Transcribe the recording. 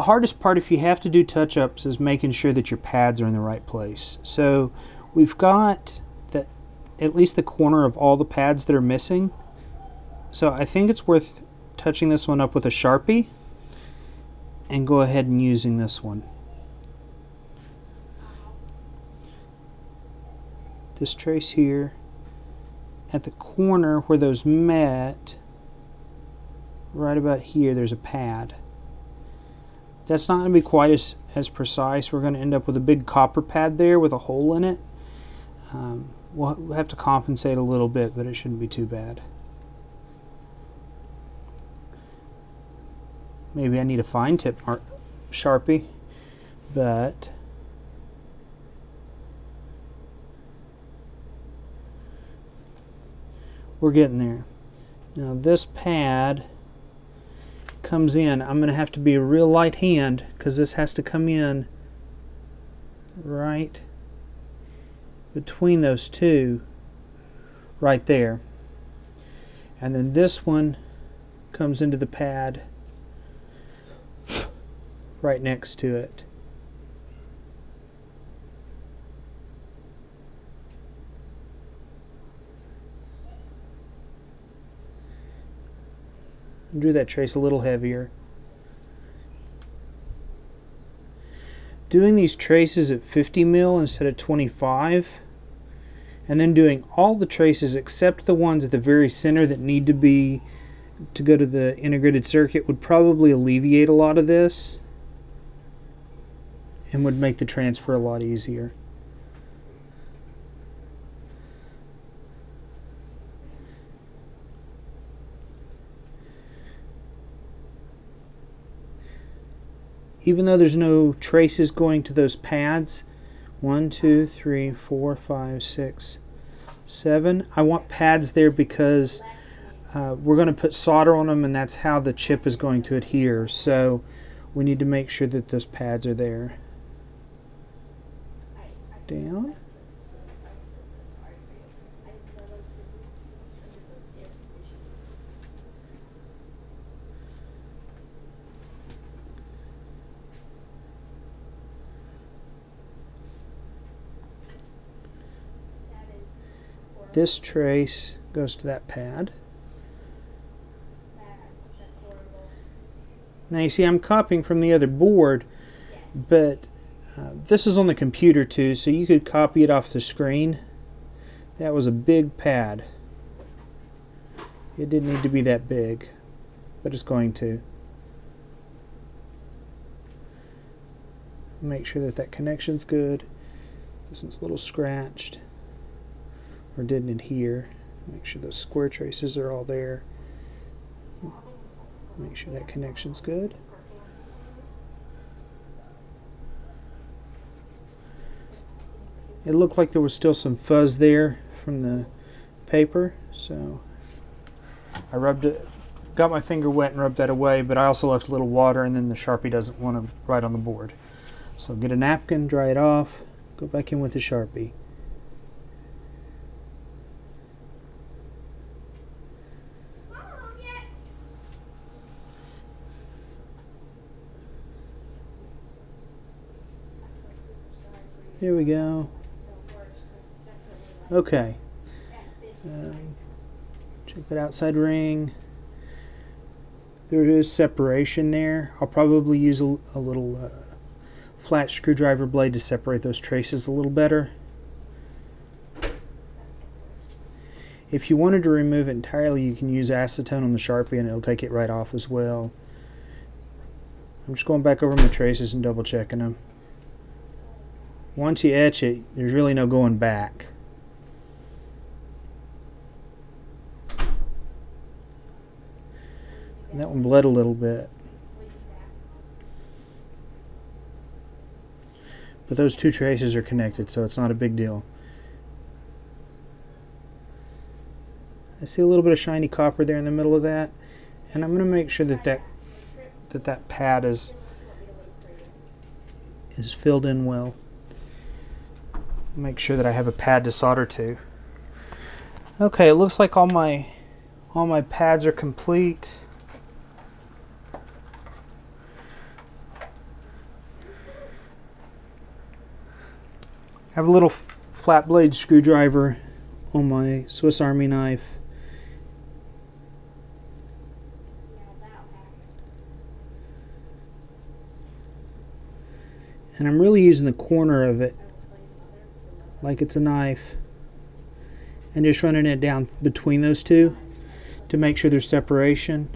The hardest part if you have to do touch-ups is making sure that your pads are in the right place. So we've got at least the corner of all the pads that are missing. So I think it's worth touching this one up with a Sharpie and go ahead and using this one. This trace here at the corner where those met, right about here, there's a pad. That's not going to be quite as precise. We're going to end up with a big copper pad there with a hole in it. We'll have to compensate a little bit, but it shouldn't be too bad. Maybe I need a fine tip Sharpie, but we're getting there. Now this pad comes in. I'm going to have to be a real light hand because this has to come in right between those two, right there. And then this one comes into the pad right next to it. Drew that trace a little heavier. Doing these traces at 50 mil instead of 25, and then doing all the traces except the ones at the very center that need to go to the integrated circuit would probably alleviate a lot of this and would make the transfer a lot easier. Even though there's no traces going to those pads, 1, 2, 3, 4, 5, 6, 7, I want pads there because we're going to put solder on them and that's how the chip is going to adhere. So we need to make sure that those pads are there. Down. This trace goes to that pad. Now you see I'm copying from the other board, but this is on the computer too, so you could copy it off the screen. That was a big pad. It didn't need to be that big, but it's going to. Make sure that that connection's good. This is a little scratched or didn't adhere. Make sure those square traces are all there. Make sure that connection's good. It looked like there was still some fuzz there from the paper, so I rubbed it, got my finger wet and rubbed that away, but I also left a little water and then the Sharpie doesn't want to write on the board. So get a napkin, dry it off, go back in with the Sharpie. Here we go. Okay. Check that outside ring. There is separation there. I'll probably use a little flat screwdriver blade to separate those traces a little better. If you wanted to remove it entirely, you can use acetone on the Sharpie and it'll take it right off as well. I'm just going back over my traces and double checking them. Once you etch it, there's really no going back. And that one bled a little bit. But those two traces are connected, so it's not a big deal. I see a little bit of shiny copper there in the middle of that, and I'm going to make sure that that pad is filled in well. Make sure that I have a pad to solder to. Okay, it looks like all my pads are complete. I have a little flat blade screwdriver on my Swiss Army knife. And I'm really using the corner of it like it's a knife and just running it down between those two to make sure there's separation.